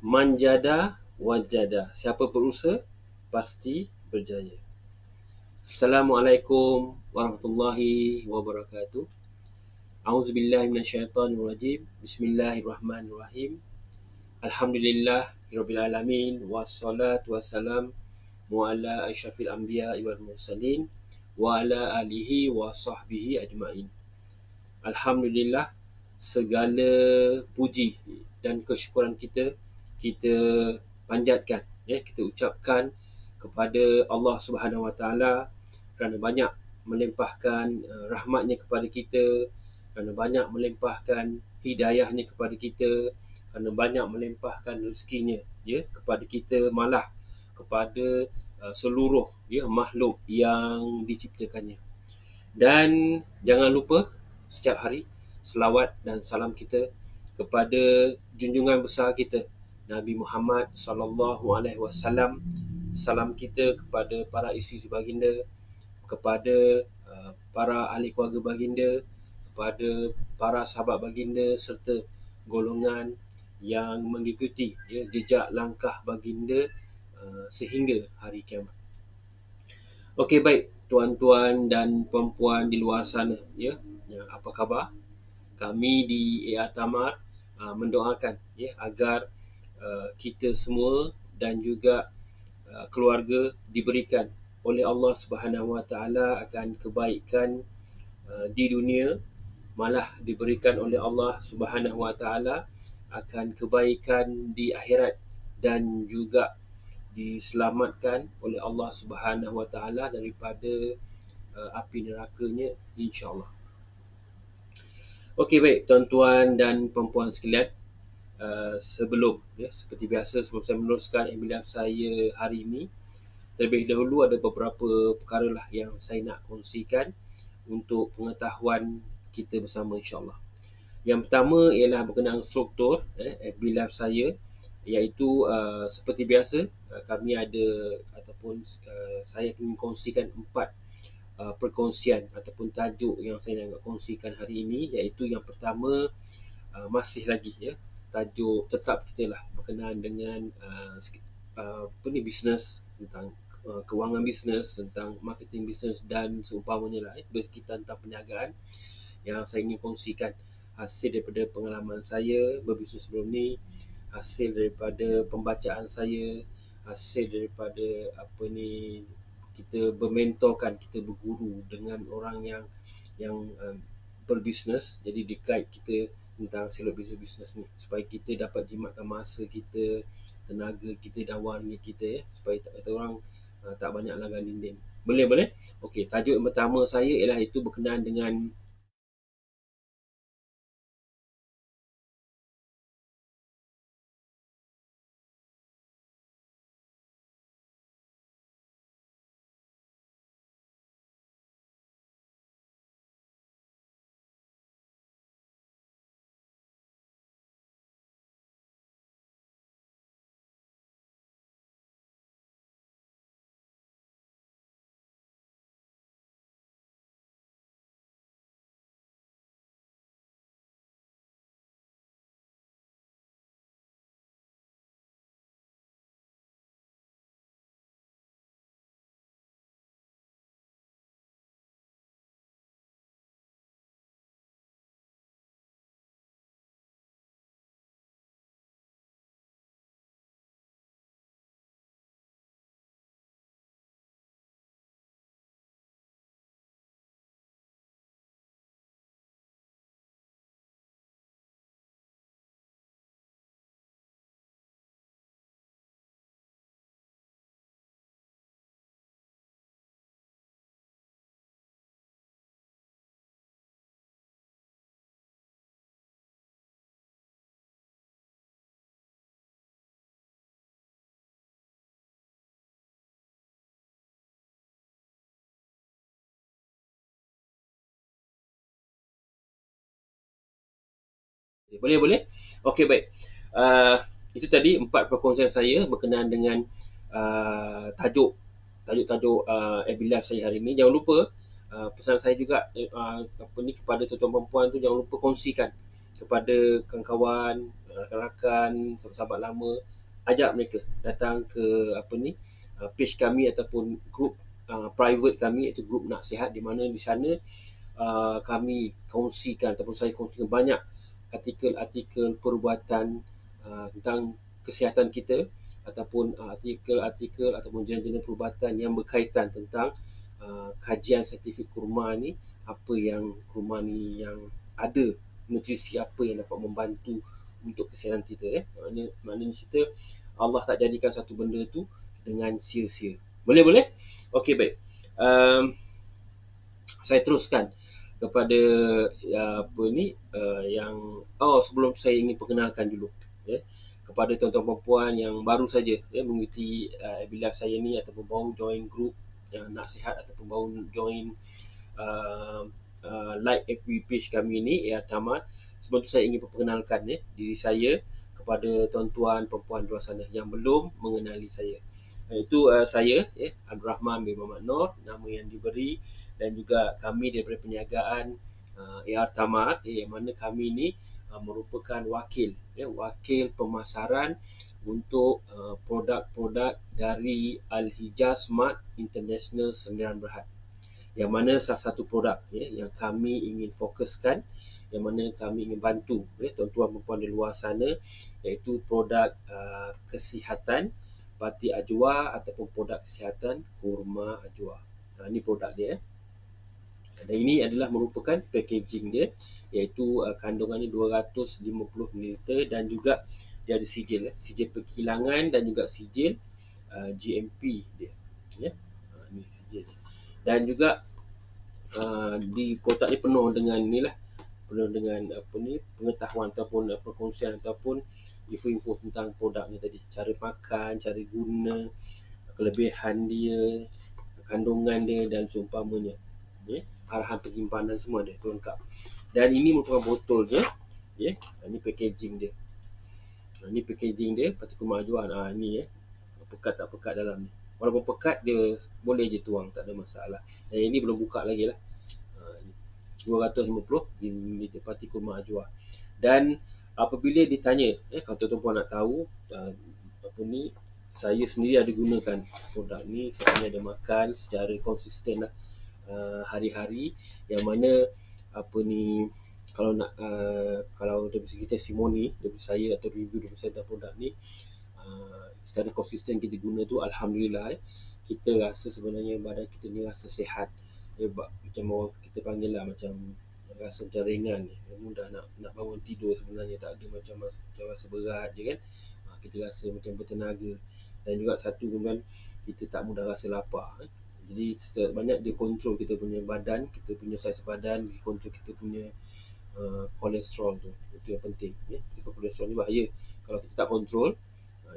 Manjada wajada. Siapa berusaha pasti berjaya. Assalamualaikum warahmatullahi wabarakatuh. Auzubillahi minasyaitonirrajim. Bismillahirrahmanirrahim. Alhamdulillah rabbil alamin wassalatu wassalam ala asyrafil anbiya wal mursalin wa ala alihi wa sahbihi ajmain. Alhamdulillah, segala puji dan kesyukuran kita panjatkan, kita ucapkan kepada Allah Subhanahu Wa Taala kerana banyak melimpahkan rahmatnya kepada kita, kerana banyak melimpahkan hidayahnya kepada kita, kerana banyak melimpahkan rezekinya kepada kita, malah kepada seluruh makhluk yang diciptakannya. Dan jangan lupa setiap hari selawat dan salam kita kepada junjungan besar kita Nabi Muhammad sallallahu alaihi wasallam. Salam kita kepada para isteri baginda, kepada para ahli keluarga baginda, kepada para sahabat baginda serta golongan yang mengikuti jejak langkah baginda sehingga hari kiamat. Okey, baik tuan-tuan dan puan-puan di luar sana, apa khabar? Kami di AR Tamar mendoakan agar kita semua dan juga keluarga diberikan oleh Allah Subhanahu Wa Taala akan kebaikan di dunia, malah diberikan oleh Allah Subhanahu Wa Taala akan kebaikan di akhirat, dan juga diselamatkan oleh Allah Subhanahu Wa Taala daripada api nerakanya, insya-Allah. Okey, baik tuan-tuan dan puan-puan sekalian, sebelum seperti biasa, sebelum saya meneruskan email saya hari ini, terlebih dahulu ada beberapa perkara lah yang saya nak kongsikan untuk pengetahuan kita bersama, insya-Allah. Yang pertama ialah berkenaan struktur FB Live saya, iaitu seperti biasa kami ada ataupun saya akan kongsikan 4 perkongsian ataupun tajuk yang saya nak kongsikan hari ini, iaitu yang pertama masih lagi tajuk tetap kita lah berkenaan dengan bisnes, tentang kewangan bisnes, tentang marketing bisnes dan seumpamanya lah, berkaitan tentang perniagaan yang saya ingin kongsikan hasil daripada pengalaman saya berbisnes sebelum ni, hasil daripada pembacaan saya, hasil daripada kita bermentorkan, kita berguru dengan orang yang berbisnes. Jadi dia guide kita tentang selok bisnes ni, supaya kita dapat jimatkan masa kita, tenaga kita dan wang kita, supaya kata orang tak banyak langgar dinding. Boleh? Okey, tajuk yang pertama saya ialah itu berkenaan dengan boleh. Okey, baik. Itu tadi 4 perkongsian saya berkenaan dengan tajuk-tajuk FB Live saya hari ini. Jangan lupa pesan saya juga kepada tuan-tuan dan puan tu, jangan lupa kongsikan kepada kawan-kawan, rakan-rakan, sahabat-sahabat lama, ajak mereka datang ke page kami ataupun group private kami, iaitu grup nasihat, di mana di sana kami kongsikan ataupun saya kongsikan banyak artikel-artikel perubatan tentang kesihatan kita, ataupun artikel-artikel ataupun jenis-jenis perubatan yang berkaitan tentang kajian saintifik kurma ni, apa yang kurma ni yang ada, nutrisi apa yang dapat membantu untuk kesihatan kita. Maknanya kita, Allah tak jadikan satu benda tu dengan sia-sia. Boleh? Okey, baik. Saya teruskan kepada yang sebelum saya ingin perkenalkan dulu kepada tuan-tuan dan puan yang baru saja mengikuti webinar saya ni, ataupun baru join group yang nasihat, ataupun baru join like FB page kami ni, Tamat. Sebelum tu saya ingin perkenalkan diri saya kepada tuan-tuan perempuan di luar sana yang belum mengenali saya. Itu saya, Abdul Rahman bin Muhammad Nur, nama yang diberi, dan juga kami daripada perniagaan Tamat, yang mana kami ni merupakan wakil pemasaran untuk produk-produk dari Al-Hijaz Smart International Sendirian Berhad, yang mana salah satu produk yang kami ingin fokuskan, yang mana kami ingin bantu tuan-tuan perempuan di luar sana, iaitu produk kesihatan pati ajwa ataupun produk kesihatan kurma ajwa. Ini produk dia. Dan ini adalah merupakan packaging dia, iaitu kandungannya 250 ml, dan juga dia ada sijil perkilangan dan juga sijil GMP dia. Ini sijil dia. Dan juga di kotak ni penuh dengan pengetahuan ataupun perkongsian ataupun info-info tentang produk ni tadi, cara makan, cara guna, kelebihan dia, kandungan dia dan seumpamanya. Arahan penyimpanan semua ada lengkap. Dan ini merupakan botol dia. Ini packaging dia. Ini packaging dia pati kurma ajwa. Ni pekat tak pekat dalam ni. Walaupun pekat, dia boleh je tuang, tak ada masalah. Dan ini belum buka lagi lah. 250 ml pati kurma ajwa. Dan apabila ditanya, kalau tuan-tuan nak tahu, saya sendiri ada gunakan produk ni. Saya ada makan secara konsisten lah, hari-hari, yang mana kalau dari segi testimoni daripada saya atau review daripada saya tentang produk ni, secara konsisten kita guna tu, alhamdulillah, kita rasa sebenarnya badan kita ni rasa sihat. Macam orang kita panggil lah, macam rasa macam ringan, mudah nak bangun tidur sebenarnya, tak ada macam rasa berat je kan. Kita rasa macam bertenaga. Dan juga satu kemudian, kita tak mudah rasa lapar. Jadi banyak dia kontrol kita punya badan, kita punya saiz badan, dia kontrol kita punya kolesterol tu. Itu yang penting. Sebab kolesterol ni bahaya. Kalau kita tak kontrol,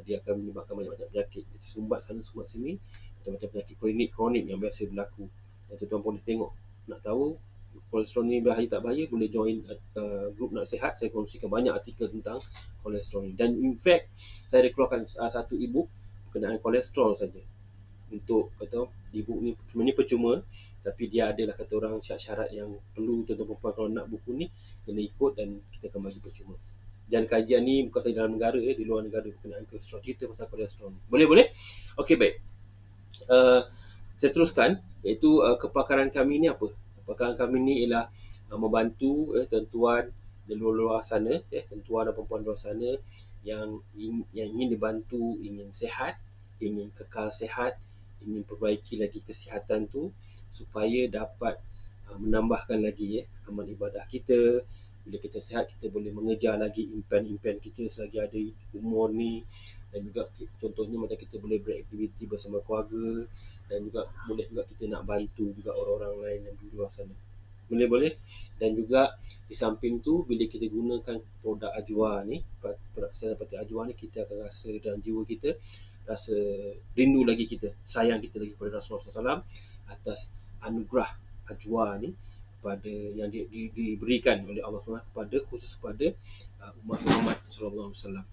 dia akan menyebabkan banyak-banyak penyakit. Dia sumbat sana, sumbat sini, macam-macam penyakit kronik yang biasa berlaku. Dan tuan-tuan boleh tengok, nak tahu kolesterol ni bahaya tak bahaya, boleh join grup nasihat. Saya kongsikan banyak artikel tentang kolesterol ni. Dan in fact, saya ada keluarkan satu e-book berkenaan kolesterol saja. Untuk kata e-book ni sebenarnya percuma, tapi dia adalah kata orang syarat-syarat yang perlu tuan-tuan perempuan kalau nak buku ni kena ikut, dan kita akan bagi percuma. Dan kajian ni bukan sahaja dalam negara, di luar negara berkenaan kolesterol. Cerita pasal kolesterol ni. Boleh? Okey, baik. Saya teruskan, iaitu kepakaran kami ni apa? Kepakaran kami ni ialah membantu tuan-tuan di luar sana, tuan-tuan dan perempuan di luar sana yang ingin dibantu, ingin sihat, ingin kekal sihat, ingin perbaiki lagi kesihatan tu, supaya dapat menambahkan lagi amal ibadah kita. Bila kita sihat, kita boleh mengejar lagi impian-impian kita selagi ada umur ni. Dan juga contohnya macam kita boleh beraktiviti bersama keluarga, dan juga boleh juga kita nak bantu juga orang-orang lain yang di luar sana. Boleh. Dan juga di samping tu, bila kita gunakan produk ajwa ni, produk kesihatan pati ajwa ni, kita akan rasa dalam jiwa kita, rasa rindu lagi kita, sayang kita lagi kepada Rasulullah SAW atas anugerah ajwa ni kepada yang diberikan oleh Allah SWT khusus kepada umat Muhammad sallallahu alaihi wasallam.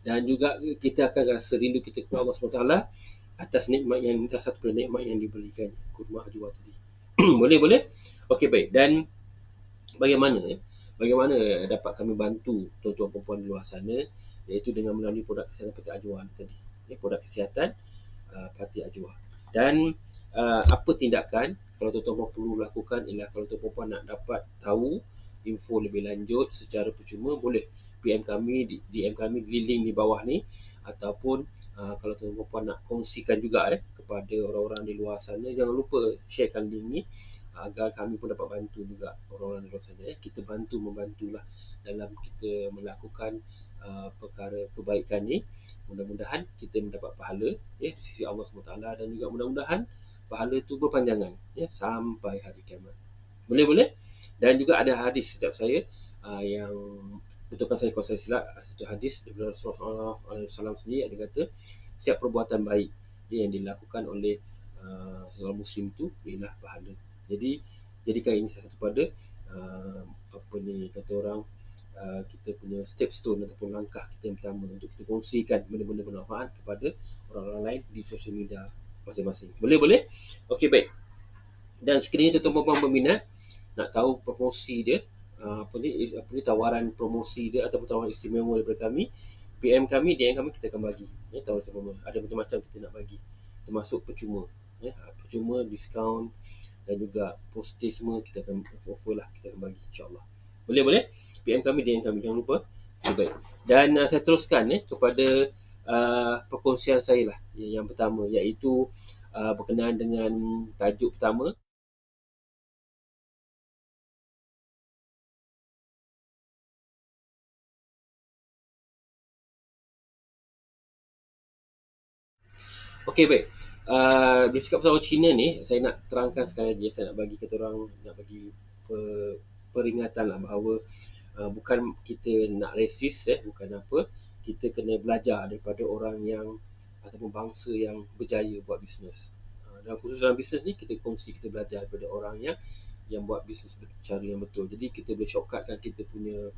Dan juga kita akan rasa rindu kita kepada Allah SWT atas nikmat yang satu nikmat yang diberikan, kurma ajwa tadi. Boleh. Okey, baik. Dan bagaimana bagaimana dapat kami bantu tuan-tuan perempuan di luar sana, iaitu dengan melalui produk kesihatan Parti Ajwa tadi. Produk kesihatan Parti Ajwa. Dan apa tindakan kalau tuan-tuan perlu lakukan ialah kalau tuan perempuan nak dapat tahu info lebih lanjut secara percuma, boleh PM kami DM kami di link di bawah ni, ataupun kalau tuan perempuan nak kongsikan juga kepada orang-orang di luar sana, jangan lupa sharekan link ni agar kami pun dapat bantu juga orang-orang di luar sana. Kita membantulah dalam kita melakukan perkara kebaikan ni. Mudah-mudahan kita mendapat pahala di sisi Allah SWT, dan juga mudah-mudahan pahala tu berpanjangan sampai hari kiamat. Boleh. Dan juga ada hadis setiap saya yang betulkan saya kalau saya silap, satu hadis daripada Rasulullah SAW sendiri ada kata setiap perbuatan baik yang dilakukan oleh seorang muslim tu ialah pahala. Jadi jadikan ini satu pada apa ni kata orang, kita punya stepstone ataupun langkah kita yang pertama untuk kita kongsikan benda-benda bermanfaat kepada orang-orang lain di sosial media masing-masing. Boleh? Okey, baik. Dan sekiranya tuan-tuan puan berminat nak tahu promosi dia, apa ni tawaran promosi dia ataupun tawaran istimewa daripada kami, PM kami, DM kami, kita akan bagi tawaran istimewa. Ada macam-macam kita nak bagi, termasuk percuma, percuma, diskaun dan juga positif semua kita akan offer lah, kita akan bagi insya-Allah. Boleh? PM kami, DM kami, jangan lupa. Baik. Dan saya teruskan kepada perkongsian saya lah yang pertama, iaitu berkenaan dengan tajuk pertama. Okey, baik. Dia cakap pasal orang Cina ni, saya nak terangkan sekali lagi, saya nak bagi kata orang, nak bagi peringatan lah bahawa bukan kita nak resis, bukan apa, kita kena belajar daripada orang yang ataupun bangsa yang berjaya buat bisnes. Dalam khusus dalam bisnes ni, kita kongsi, kita belajar daripada orang yang buat bisnes cara yang betul. Jadi kita boleh shortcutkan kita punya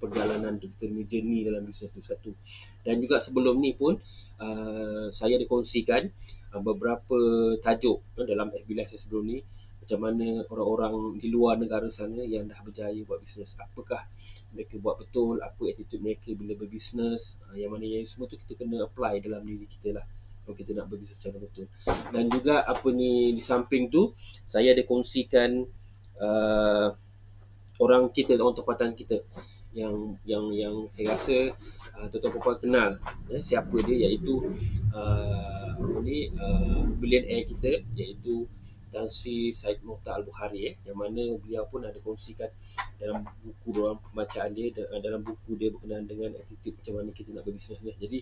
perjalanan tu, kita punya journey dalam bisnes tu satu. Dan juga sebelum ni pun saya dikongsikan beberapa tajuk dalam FB Live saya sebelum ni, macam mana orang-orang di luar negara sana yang dah berjaya buat bisnes, apakah mereka buat betul, apa attitude mereka bila berbisnes, yang mana yang semua tu kita kena apply dalam diri kita lah kalau kita nak berbisnes secara betul. Dan juga apa ni, di samping tu saya ada kongsikan orang tempatan kita yang saya rasa tuan-tuan perempuan kenal siapa dia, iaitu billionaire kita, iaitu Tan Sri Said Mokhtar Al-Bukhari, yang mana beliau pun ada kongsikan dalam buku pembacaan dia, dalam buku dia berkenaan dengan attitude macam mana kita nak berbisnes ni. Jadi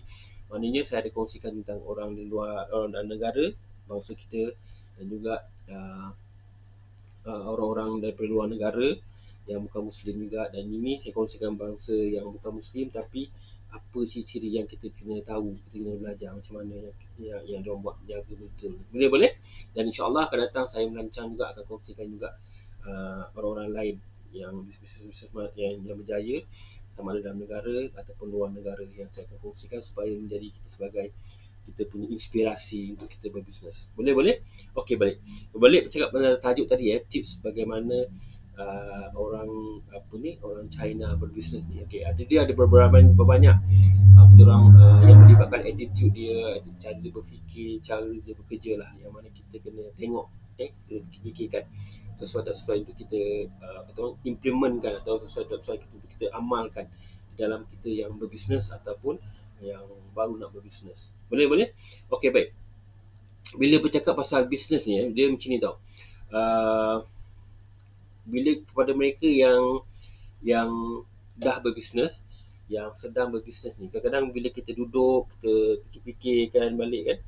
maknanya saya ada kongsikan tentang orang di luar, orang dalam negara, bangsa kita, dan juga orang-orang daripada luar negara yang bukan Muslim juga. Dan ini saya kongsikan bangsa yang bukan Muslim, tapi apa ciri-ciri yang kita kena tahu, kita kena belajar macam mana yang diorang buat, jaga betul. Boleh? Dan insyaAllah akan datang saya merancang juga, akan kongsikan juga orang-orang lain yang bisnes yang berjaya, sama ada dalam negara ataupun luar negara, yang saya akan kongsikan supaya menjadi kita sebagai kita punya inspirasi untuk kita berbisnes. Boleh? Okey, balik bercakap pasal tajuk tadi, tips bagaimana orang China berbisnes ni. Okey, dia ada banyak kita orang yang melibatkan attitude dia, cara dia berfikir, cara dia bekerja lah, yang mana kita kena tengok, kita fikirkan sesuai untuk kita kata orang implementkan, atau sesuai untuk kita amalkan dalam kita yang berbisnes ataupun yang baru nak berbisnes. Boleh? Okey, baik. Bila bercakap pasal bisnes ni, dia macam ni tau. Bila kepada mereka yang dah berbisnes, yang sedang berbisnes ni, kadang-kadang bila kita duduk, kita fikir-fikirkan balik kan,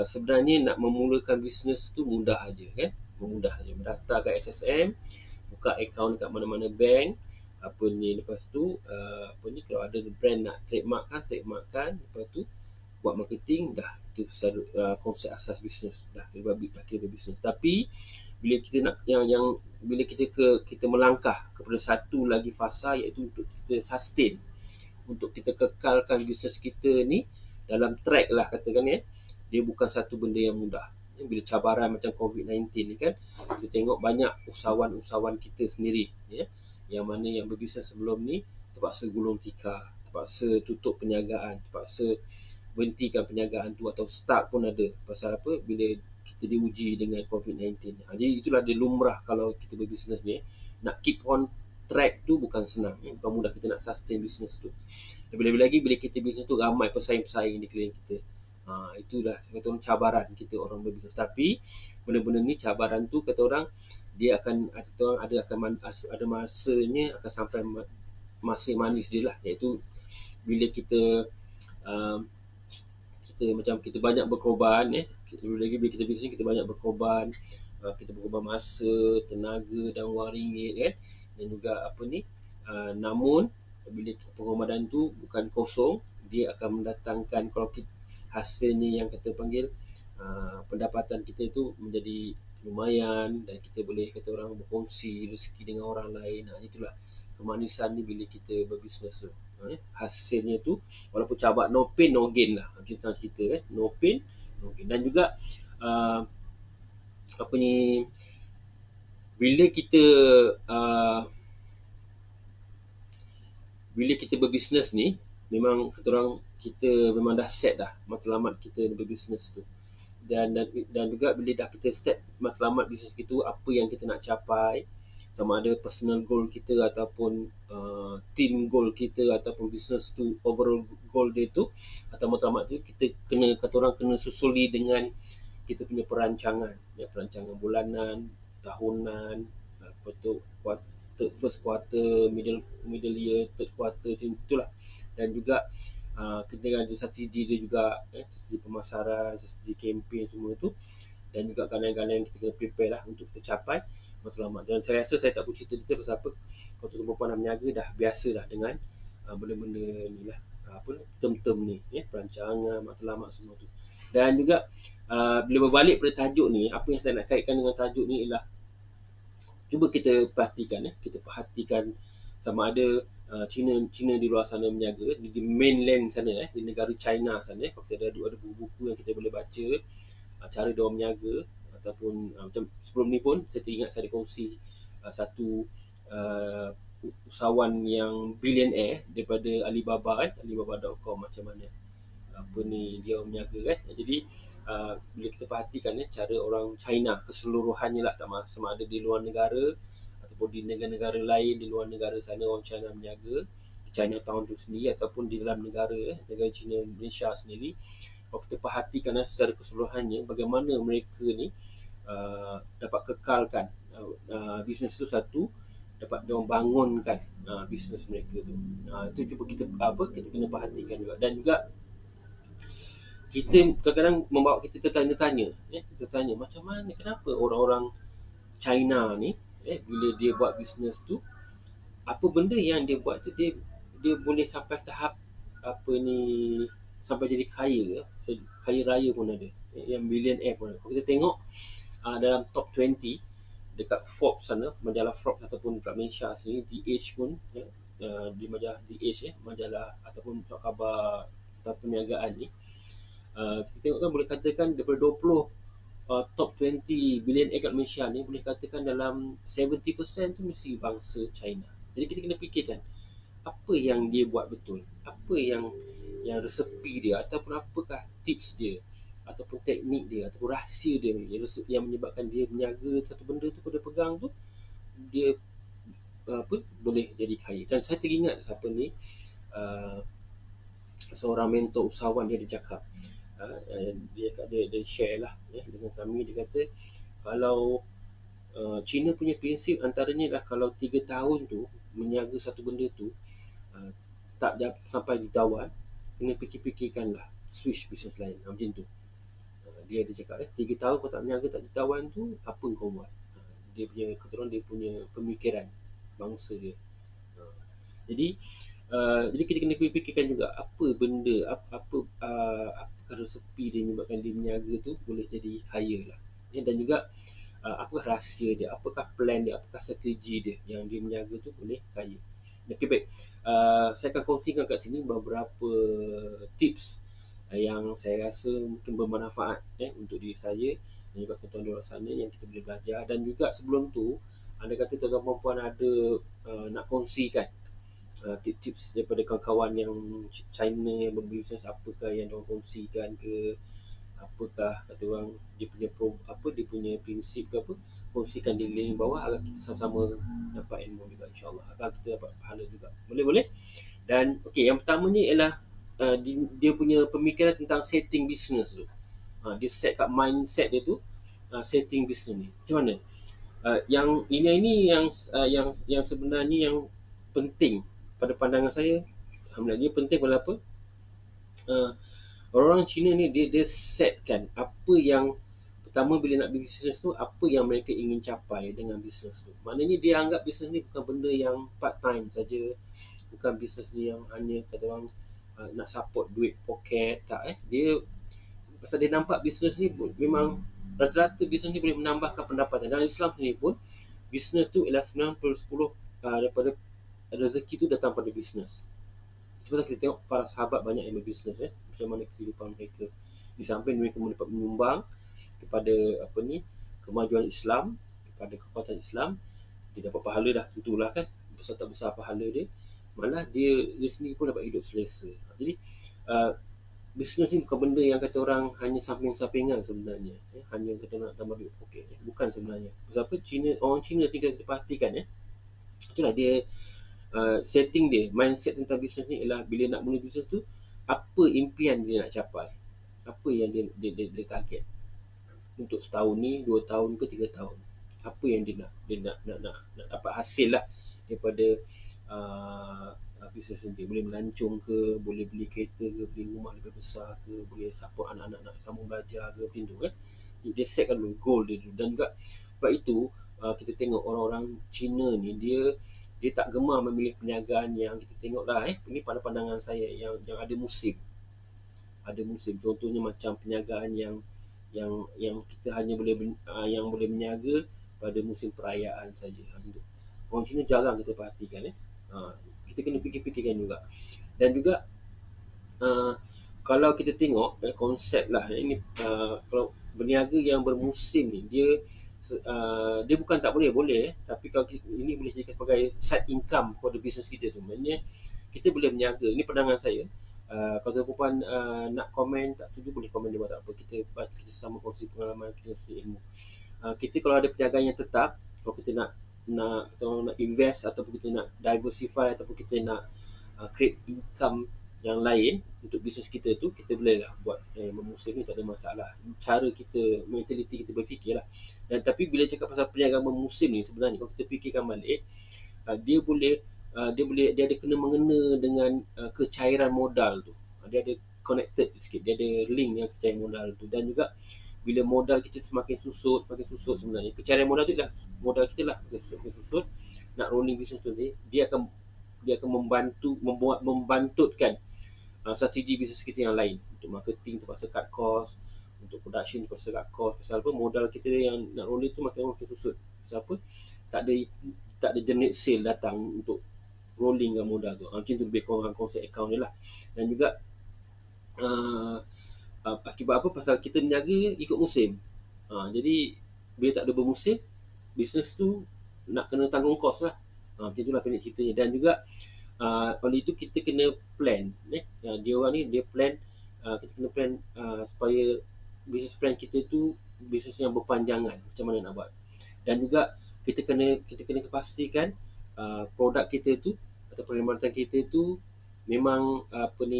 sebenarnya nak memulakan bisnes tu mudah aja kan. Mudah aja, mendaftar kat SSM, buka akaun kat mana-mana bank, lepas tu kalau ada brand nak trademarkkan, lepas tu buat marketing, dah itu konsep asas bisnes, dah kira bisnes. Tapi bila kita nak bila kita melangkah kepada satu lagi fasa, iaitu untuk kita sustain, untuk kita kekalkan bisnes kita ni dalam track lah katakan dia bukan satu benda yang mudah. Bila cabaran macam COVID-19 ni kan, kita tengok banyak usahawan-usahawan kita sendiri, yang mana yang berbisnes sebelum ni terpaksa gulung tikar, terpaksa tutup perniagaan, terpaksa berhentikan perniagaan tu atau start pun ada. Pasal apa? Bila kita diuji dengan COVID-19. Jadi itulah dia lumrah kalau kita berbisnes ni. Nak keep on track tu bukan senang. Bukan mudah kita nak sustain bisnes tu. Lebih-lebih lagi bila kita bisnes tu ramai pesaing-pesaing di keliling kita. Itulah kata orang cabaran kita orang berbisnes. Tapi benda-benda ni cabaran tu kata orang dia akan ada masanya akan sampai masa manis dia lah, iaitu bila kita uh, kita banyak berkorban, lagi bila kita bisnes kita banyak berkorban, kita berkorban masa, tenaga dan wang ringgit kan, dan juga apa ni, namun bila pengorbanan tu bukan kosong, dia akan mendatangkan, kalau kita, hasilnya yang kita panggil pendapatan kita tu menjadi lumayan, dan kita boleh kata orang berkongsi rezeki dengan orang lain. Itulah kemanisan ni bila kita berbisnes tu. Hasilnya tu walaupun cabar, no pain no gain lah, kita cerita kan, no pain no gain. Dan juga apa ni, bila kita uh, bila kita berbisnes ni, memang kata orang kita memang dah set dah matlamat kita berbisnes tu. Dan juga bila dah kita set matlamat bisnes kita, apa yang kita nak capai, sama ada personal goal kita ataupun team goal kita ataupun business tu overall goal dia tu atau matlamat tu, kita kena, kata orang kena susuli dengan kita punya perancangan, perancangan bulanan, tahunan, apa tu, first quarter, middle year, third quarter, macam itulah. Dan juga kita ada strategi dia juga, strategi pemasaran, strategi campaign semua tu, dan juga galang-galang yang kita kena prepare lah untuk kita capai matlamat. Dan saya rasa saya tak perlu cerita detail pasal apa, kalau tuan perempuan dah berniaga dah biasa dah dengan benda-benda ni lah, apa term-term ni, perancangan, matlamat semua tu. Dan juga bila berbalik pada tajuk ni, apa yang saya nak kaitkan dengan tajuk ni ialah cuba kita perhatikan sama ada China di luar sana berniaga, di mainland sana, di negara China sana, kalau kita ada buku-buku yang kita boleh baca, cara dia orang berniaga, ataupun macam sebelum ni pun saya teringat saya ada kongsi satu usahawan yang billionaire daripada Alibaba kan, Alibaba.com, macam mana apa ni dia berniaga kan. Jadi bila kita perhatikan cara orang China keseluruhannya lah, tak sama ada di luar negara ataupun di negara-negara lain di luar negara sana, orang China berniaga di Chinatown tu sendiri ataupun di dalam negara China, Malaysia sendiri. Kalau kita perhatikan secara keseluruhannya, bagaimana mereka ni dapat kekalkan bisnes tu satu, dapat diorang bangunkan bisnes mereka tu. Itu cuba kita kena perhatikan juga. Dan juga kita kadang-kadang membawa kita tertanya-tanya, kita tanya macam mana, kenapa orang-orang China ni bila dia buat bisnes tu, apa benda yang dia buat tu, dia boleh sampai tahap apa ni, sampai jadi kaya, kaya raya pun ada, yang billionaire pun ada. Kalau kita tengok dalam top 20 dekat Forbes sana, majalah Forbes, ataupun dekat Malaysia sini The Age pun, di majalah The Age, majalah ataupun surat khabar atau perniagaan ni, kita tengok kan, boleh katakan daripada 20 top 20 billionaire kat Malaysia ni, boleh katakan dalam 70% tu mesti bangsa China. Jadi kita kena fikirkan apa yang dia buat betul, apa yang resepi dia, ataupun apakah tips dia, ataupun teknik dia, ataupun rahsia dia yang menyebabkan dia berniaga satu benda tu, kalau dia pegang tu, dia boleh jadi kaya. Dan saya teringat siapa ni, seorang mentor usahawan, dia ada cakap, dia share lah dengan kami. Dia kata kalau China punya prinsip antaranya adalah kalau 3 tahun tu meniaga satu benda tu tak sampai jutawan, kena fikir-fikirkanlah switch bisnes lain, macam tu. Dia ada cakap 3 tahun kau tak meniaga tak jutawan tu, apa kau buat? Dia punya keturunan, dia punya pemikiran bangsa dia. Jadi kita kena fikirkan juga apa benda, apakah resepi dia menyebabkan dia berniaga tu boleh jadi kaya lah. Dan juga apakah rahsia dia, apakah plan dia, apakah strategi dia yang dia berniaga tu boleh kaya. Okay, baik. Saya akan kongsikan kat sini beberapa tips yang saya rasa mungkin bermanfaat untuk diri saya dan juga tuan-tuan di luar sana yang kita boleh belajar. Dan juga sebelum tu, anda kata tuan-tuan perempuan ada nak kongsikan tips-tips daripada kawan-kawan yang China yang berbisnes, apakah yang diorang kongsikan ke, apakah kata orang dia punya dia punya prinsip ke apa, kongsikan di link bawah agar kita sama-sama dapat ilmu juga, insyaAllah agar kita dapat pahala juga. Boleh. Dan okey, yang pertama ni ialah dia punya pemikiran tentang setting business tu. Dia set kat mindset dia tu, setting business ni macam mana. Yang ini yang sebenarnya yang penting pada pandangan saya. Alhamdulillah, dia penting kenapa? Uh, Orang-orang Cina ni dia setkan apa yang pertama bila nak bisnes tu, apa yang mereka ingin capai dengan bisnes tu. Maknanya dia anggap bisnes ni bukan benda yang part time saja, bukan bisnes ni yang hanya kata orang nak support duit poket, tak dia pasal dia nampak bisnes ni memang rata-rata bisnes ni boleh menambahkan pendapatan. Dalam Islam sendiri pun bisnes tu ialah 90/10 daripada rezeki tu datang pada bisnes. Sebab kita tengok para sahabat banyak yang berbisnes, macam mana kehidupan mereka. Di samping mereka mendapat menyumbang kepada kemajuan Islam, kepada kekuatan Islam, dia dapat pahala dah tentulah kan, besar tak besar pahala dia, malah dia sendiri pun dapat hidup selesa. Jadi bisnes ni bukan benda yang kata orang hanya samping-sampingan sebenarnya, hanya kata nak tambah duit poket, bukan sebenarnya. Sebab apa, orang Cina ni kita perhatikan, itulah dia setting dia, mindset tentang bisnes ni ialah bila nak mula bisnes tu, apa impian dia nak capai, apa yang dia target untuk setahun ni, 2 tahun ke 3 tahun, apa yang dia nak dapat hasil lah daripada bisnes ni. Dia boleh melancong ke, boleh beli kereta ke, beli rumah lebih besar ke, boleh support anak-anak nak sambung belajar ke, macam tu kan. Dia setkan dulu goal dia dulu. Dan juga sebab itu kita tengok orang-orang Cina ni dia tak gemar memilih perniagaan yang kita tengok lah, ini pada pandangan saya, yang ada musim. Ada musim, contohnya macam perniagaan yang kita hanya boleh yang boleh berniaga pada musim perayaan saja. Orang Cina jarang kita perhatikan, kita kena fikir-fikirkan juga. Dan juga kalau kita tengok konsep lah ini, kalau berniaga yang bermusim ni, dia bukan tak boleh, tapi kalau ini boleh jadikan sebagai side income kepada bisnes kita tu. Maknanya kita boleh berniaga. Ini pandangan saya. Kalau tuan-puan nak komen, tak setuju, boleh komen di bawah, tak apa. Kita sama kongsi pengalaman, kita kongsi ilmu. Kita kalau ada perniagaan yang tetap, kalau kita nak invest, ataupun kita nak diversify, ataupun kita nak create income yang lain untuk bisnes kita tu, kita bolehlah buat memusim ni, tak ada masalah. Cara kita, mentaliti kita berfikir lah. Dan tapi bila cakap pasal perniagaan memusim ni, sebenarnya kalau kita fikirkan balik, dia ada kena mengena dengan kecairan modal tu. Dia ada connected sikit, dia ada link yang kecairan modal tu. Dan juga bila modal kita semakin susut sebenarnya, kecairan modal tu lah modal kita lah, semakin susut nak rolling bisnes tu, dia akan membantutkan strategi bisnes kita yang lain. Untuk marketing terpaksa cut cost, untuk production terpaksa cut cost. Pasal apa, modal kita yang nak rolling tu makin susut. Pasal apa, tak ada generate sale datang untuk rolling dengan modal tu. Macam tu lebih kurang konsep account dia lah. Dan juga akibat apa, pasal kita berniaga ikut musim. Jadi bila tak ada bermusim, bisnes tu nak kena tanggung kos lah. Macam itulah pendek ceritanya. Dan juga oleh itu kita kena plan, dia orang ni dia plan, kita kena plan supaya business plan kita tu bisnes yang berpanjangan, macam mana nak buat. Dan juga kita kena pastikan produk kita tu atau perkhidmatan kita tu memang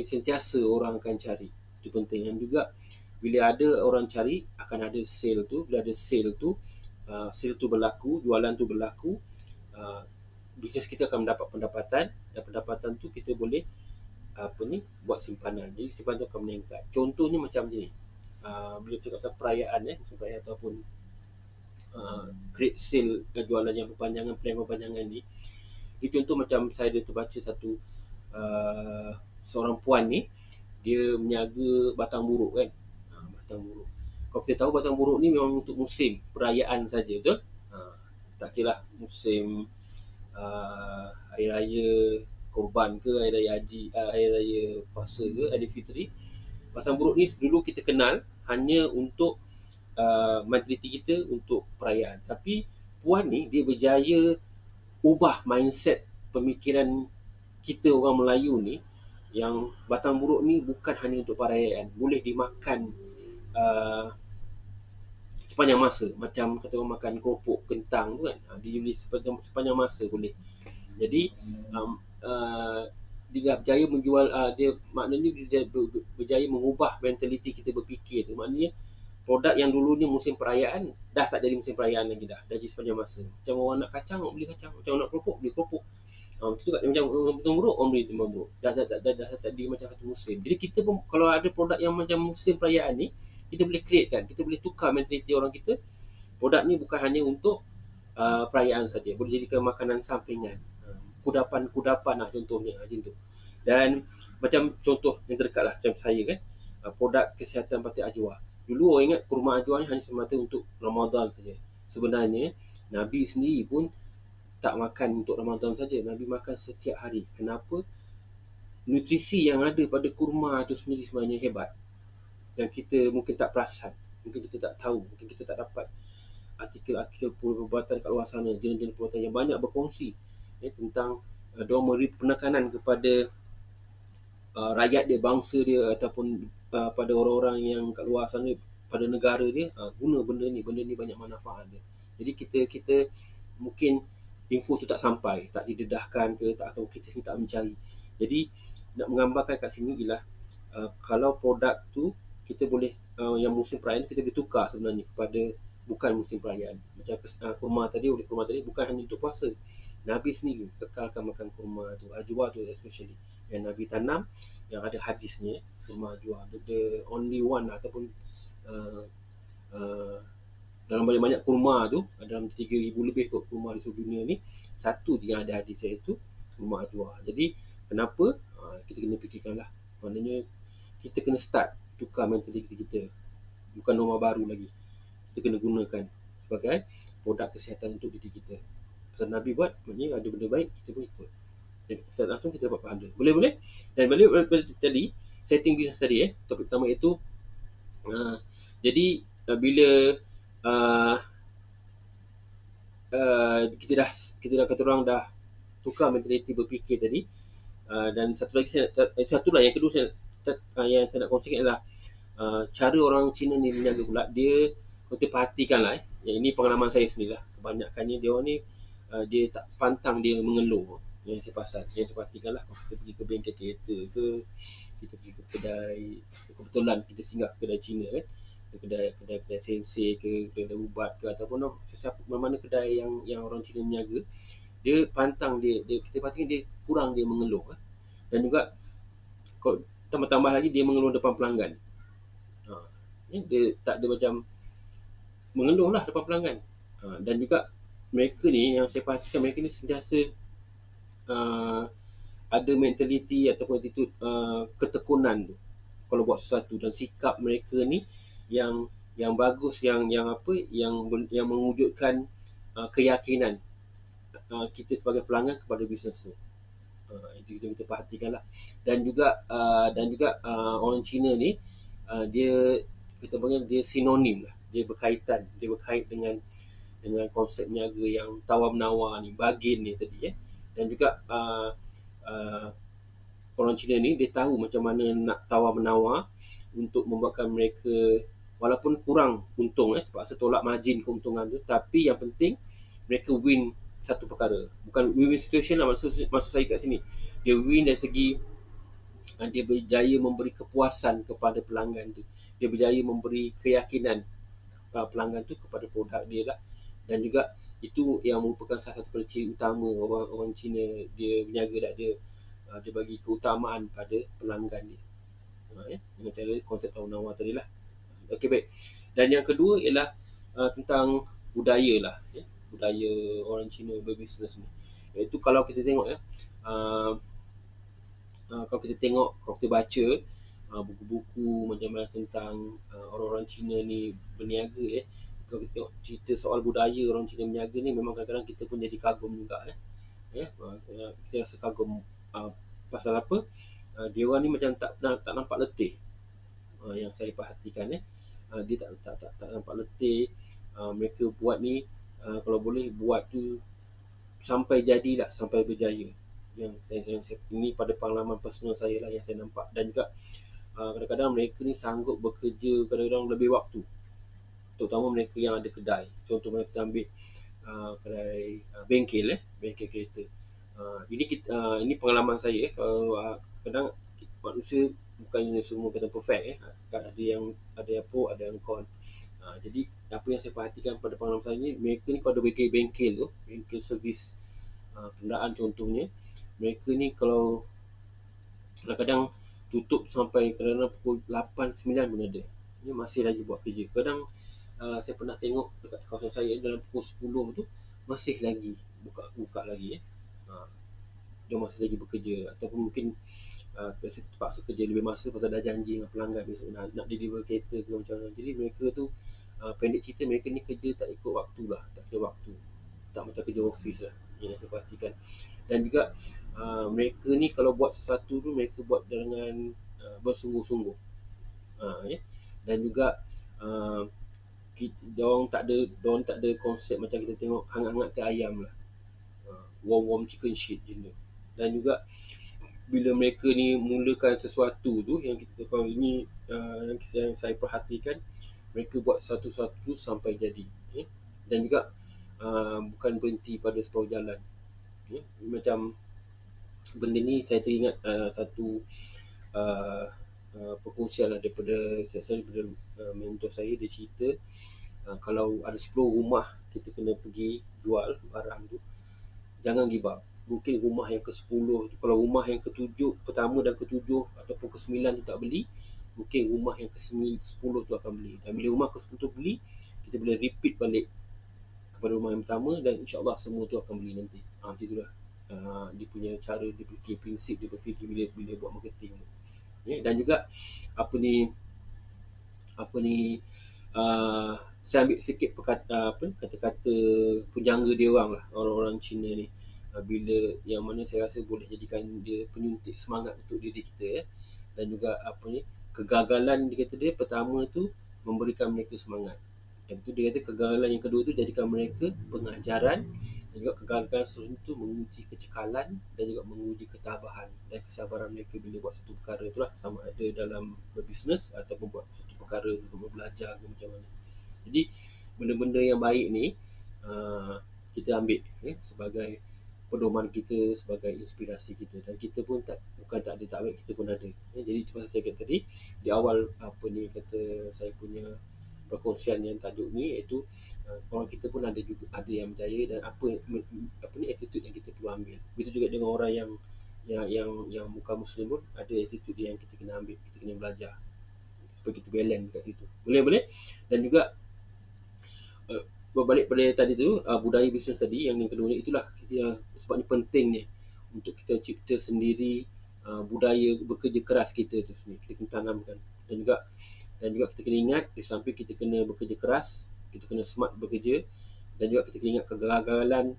sentiasa orang akan cari. Itu penting. Dan juga bila ada orang cari, akan ada sale tu. Bila ada sale tu berlaku, jualan tu berlaku, bisnes kita akan mendapat pendapatan, dan pendapatan tu kita boleh buat simpanan. Jadi simpanan tu akan meningkat. Contohnya macam ni, bila cakap pasal perayaan, musim perayaan ataupun create sale, jualan yang berpanjangan, plan berpanjangan ni. Ini contoh macam saya ada terbaca satu seorang puan ni, dia meniaga batang buruk kan. Batang buruk, kalau kita tahu batang buruk ni memang untuk musim perayaan saja, betul? Tak kira lah musim hari raya korban ke, hari raya haji, hari raya puasa ke, Aidilfitri. Batang buruk ni dulu kita kenal hanya untuk mentaliti kita untuk perayaan. Tapi Puan ni dia berjaya ubah mindset pemikiran kita orang Melayu ni, yang batang buruk ni bukan hanya untuk perayaan, boleh dimakan uh, sepanjang masa. Macam kata orang makan keropok kentang tu kan, dia boleh sepanjang masa boleh. Jadi um, uh, dia dah berjaya menjual, dia maknanya dia berjaya mengubah mentaliti kita berfikir tu. Maknanya produk yang dulu ni musim perayaan dah tak jadi musim perayaan lagi, dah jadi sepanjang masa. Macam orang nak kacang, orang beli kacang. Macam orang nak keropok, beli keropok. Betul juga, macam orang betul buruk, orang beli timbang buruk. Dah tak jadi macam satu musim. Jadi kita pun kalau ada produk yang macam musim perayaan ni, kita boleh create kan, kita boleh tukar mentaliti orang kita. Produk ni bukan hanya untuk perayaan saja, boleh jadikan makanan sampingan, kudapan lah contohnya, macam tu. Dan macam contoh yang terdekat lah, macam saya kan, produk kesihatan batik ajwa. Dulu orang ingat kurma ajwa ni hanya semata untuk Ramadan saja. Sebenarnya Nabi sendiri pun tak makan untuk Ramadan saja, Nabi makan setiap hari. Kenapa? Nutrisi yang ada pada kurma tu sendiri sebenarnya hebat, yang kita mungkin tak perasan, mungkin kita tak tahu, mungkin kita tak dapat artikel-artikel perubatan kat luar sana, jurnal-jurnal perubatan yang banyak berkongsi tentang diorang memberi penekanan kepada rakyat dia, bangsa dia, ataupun pada orang-orang yang kat luar sana, pada negara dia, guna benda ni banyak manfaat dia. Jadi kita mungkin info tu tak sampai, tak didedahkan ke, tak, atau kita sendiri tak mencari. Jadi nak menggambarkan kat sini ialah kalau produk tu kita boleh, yang musim perayaan kita boleh tukar sebenarnya kepada bukan musim perayaan. Macam kurma tadi, oleh kurma tadi bukan hanya untuk puasa. Nabi sendiri kekalkan makan kurma tu, ajwa tu especially, yang Nabi tanam, yang ada hadisnya, kurma ajwa, the only one ataupun uh, uh, dalam banyak-banyak kurma tu, dalam 3,000 lebih kot kurma di seluruh dunia ni, satu je yang ada hadis, iaitu kurma ajwa. Jadi kenapa? Kita kena fikirkan lah. Maknanya kita kena start tukar mentaliti kita, bukan norma baru lagi. Kita kena gunakan sebagai produk kesihatan untuk diri kita. Pasal Nabi buat, maknanya ada benda baik, kita pun ikut. Jadi secara langsung kita dapat pahala. Boleh? Dan balik tadi, setting business tadi, topik pertama itu, jadi bila uh, kita kata orang dah tukar mentaliti berfikir tadi, dan satu lagi yang kedua yang saya nak kongsikan adalah cara orang Cina ni berniaga pula. Dia, kalau kita perhatikan lah, yang ini pengalaman saya sendiri lah, kebanyakannya dia orang ni dia tak pantang dia mengeluh. Yang saya perhatikan lah, kalau kita pergi ke bengkel kereta ke, kita pergi ke kedai, kebetulan kita singgah ke kedai Cina kan, ke kedai sensei ke, kedai ubat ke, ataupun sesiapa mana kedai yang orang Cina berniaga, dia pantang, dia kita perhatikan dia kurang dia mengeluh kan. Dan juga kalau tambah lagi dia mengeluh depan pelanggan. Dia tak ada macam mengeluh lah depan pelanggan. Dan juga mereka ni, yang saya perhatikan, mereka ni sentiasa ada mentaliti ataupun attitude ketekunan tu kalau buat sesuatu, dan sikap mereka ni yang bagus, yang mewujudkan keyakinan kita sebagai pelanggan kepada bisnes tu. Itu kita perhatikan lah. Dan juga orang Cina ni, dia, kita panggil dia sinonim lah, dia berkait dengan konsep niaga yang tawar menawar ni, bargain ni tadi. Dan juga orang Cina ni dia tahu macam mana nak tawar menawar untuk membuatkan mereka walaupun kurang untung, terpaksa tolak margin keuntungan tu, tapi yang penting mereka win satu perkara. Bukan win-win situation lah, maksud saya kat sini, dia win dari segi dia berjaya memberi kepuasan kepada pelanggan tu, dia berjaya memberi keyakinan pelanggan tu kepada produk dia lah. Dan juga itu yang merupakan salah satu ciri utama orang Cina, dia berniaga, dia bagi keutamaan pada pelanggan dia, dengan cara konsep tawar-menawar tadi lah. Okey, baik. Dan yang kedua ialah tentang budaya lah, budaya orang Cina berbisnes ni. Iaitu kalau kita tengok kalau kita baca buku-buku macam-macam tentang orang-orang Cina ni berniaga, kalau kita tengok cerita soal budaya orang Cina berniaga ni, memang kadang-kadang kita pun jadi kagum juga. Kita rasa kagum pasal apa? Dia orang ni macam tak nampak letih, yang saya perhatikan. dia tak nampak letih. Mereka buat ni, kalau boleh buat tu sampai jadilah, sampai berjaya. Yang saya ini pada pengalaman personal saya lah yang saya nampak. Dan juga kadang-kadang mereka ni sanggup bekerja kadang-kadang lebih waktu, terutama mereka yang ada kedai. Contoh mereka ambil kedai bengkel kereta. Ini pengalaman saya. Kalau kadang manusia bukannya semua kata perfect. Ada yang con. Jadi apa yang saya perhatikan pada pengalaman saya ni, mereka ni kalau ada bengkel tu, bengkel servis kenderaan contohnya, mereka ni kalau kadang-kadang tutup sampai kadang-kadang pukul 8 9 pun ada. Ini masih lagi buat kerja. Kadang saya pernah tengok dekat kawasan saya dalam pukul 10 tu masih lagi buka lagi. Dia masih lagi bekerja, ataupun mungkin terpaksa kerja lebih masa pasal dah janji dengan pelanggan besok nak deliver kereta ke macam mana. Jadi mereka tu pendek cerita, mereka ni kerja tak ikut waktu lah, tak kira waktu, tak macam kerja office lah yang saya perhatikan. Dan juga mereka ni kalau buat sesuatu tu mereka buat dengan bersungguh-sungguh. Ya. Dan juga diorang tak ada konsep macam kita tengok hangat-hangat teh ayam lah, warm chicken shit je. Dan juga bila mereka ni mulakan sesuatu tu, yang kita kalau ini yang saya perhatikan, mereka buat satu-satu sampai jadi. Dan juga bukan berhenti pada separuh jalan. Macam benda ni saya teringat satu perkongsian lah daripada mentor saya. Dia cerita kalau ada 10 rumah kita kena pergi jual barang tu, jangan give up. Mungkin rumah yang ke-10 tu, kalau rumah yang ke-7 pertama dan ke-7 ataupun ke-9 tu tak beli, mungkin rumah yang ke-10 tu akan beli. Dan bila rumah ke-10 tu beli, kita boleh repeat balik kepada rumah yang pertama, dan insyaAllah semua tu akan beli nanti. Macam itulah dia punya cara dia fikir, prinsip dia berfikir bila buat marketing. Dan juga apa ni saya ambil sikit kata-kata pujangga dia orang lah, orang-orang Cina ni, bila yang mana saya rasa boleh jadikan dia penyuntik semangat untuk diri kita. Dan juga kegagalan dia kata, dia pertama tu memberikan mereka semangat. Dan itu dia kata kegagalan yang kedua tu jadikan mereka pengajaran. Dan juga kegagalan seterusnya tu menguji kecekalan dan juga menguji ketabahan dan kesabaran mereka bila buat satu perkara. Itulah, sama ada dalam berbisnes ataupun buat satu perkara untuk belajar ke macam mana. Jadi benda-benda yang baik ni kita ambil sebagai pedoman kita, sebagai inspirasi kita. Dan kita pun bukan tak ada tak baik, kita pun ada. Jadi itu pasal saya kata tadi di awal saya punya perkongsian yang tajuk ni, iaitu orang kita pun ada yang berjaya, dan apa attitude yang kita perlu ambil. Begitu juga dengan orang yang bukan Muslim pun ada attitude yang kita kena ambil, kita kena belajar supaya kita balance kat situ. Boleh. Dan juga berbalik pada tadi tu, budaya bisnes tadi yang kedua ni, itulah sebab ni pentingnya untuk kita cipta sendiri budaya bekerja keras kita tu sendiri, kita kena tanamkan. Dan juga kita kena ingat, di samping kita kena bekerja keras, kita kena smart bekerja, dan juga kita kena ingat kegagalan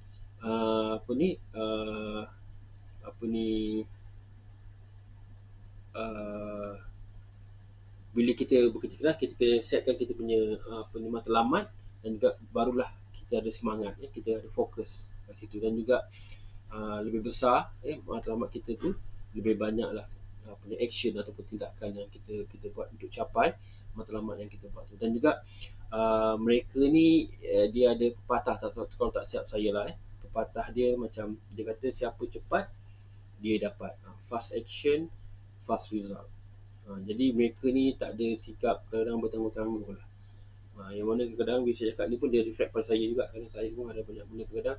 bila kita bekerja keras, kita kena setkan kita punya matlamat, dan juga barulah kita ada semangat, kita ada fokus kat situ. Dan juga lebih besar matlamat kita tu, lebih banyaklah action ataupun tindakan yang kita buat untuk capai matlamat yang kita buat tu. Dan juga mereka ni dia ada pepatah, kalau tak siap saya lah, pepatah dia macam dia kata, siapa cepat dia dapat, fast action fast result. Jadi mereka ni tak ada sikap kadang bertangguh-tangguh lah. Yang mana kadang-kadang bila saya cakap ni pun dia reflect pada saya juga, kerana saya pun ada banyak benda kadang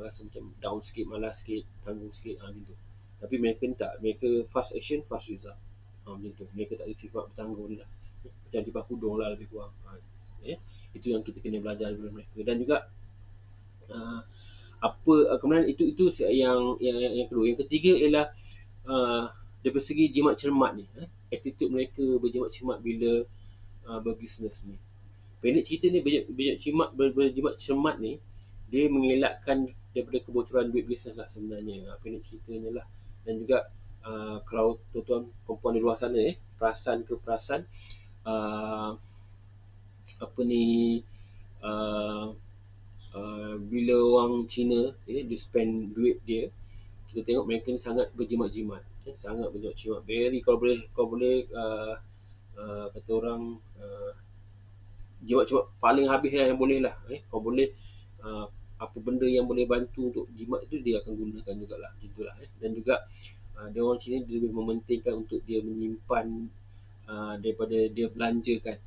rasa macam down sikit, malas sikit, tangguh sikit gitu. Tapi mereka ni tak, mereka fast action fast result. Macam tu. Mereka tak ada sifat bertangguh ni lah. Macam di Bakudong lah lebih kurang. Itu yang kita kena belajar daripada mereka. Dan juga kemudian itu yang kedua. Yang ketiga ialah dari segi jimat cermat ni, attitude mereka berjimat cermat bila berbisnes ni. Pendek cerita ni, berjimat cermat ni, dia mengelakkan daripada kebocoran duit bisnes lah sebenarnya. Pendek ceritanya lah. Dan juga kalau tuan-tuan perempuan di luar sana perasan apa ni, uh, bila orang Cina dia spend duit dia, kita tengok mereka ni sangat berjimat-jimat, sangat berjimat-jimat, very, kalau boleh kata orang, jimat-jimat paling habis lah yang boleh lah, kalau boleh, uh, apa benda yang boleh bantu untuk jimat tu dia akan gunakan jugalah, gitulah. Dan juga dia orang Cina dia lebih mementingkan untuk dia menyimpan, daripada dia belanjakan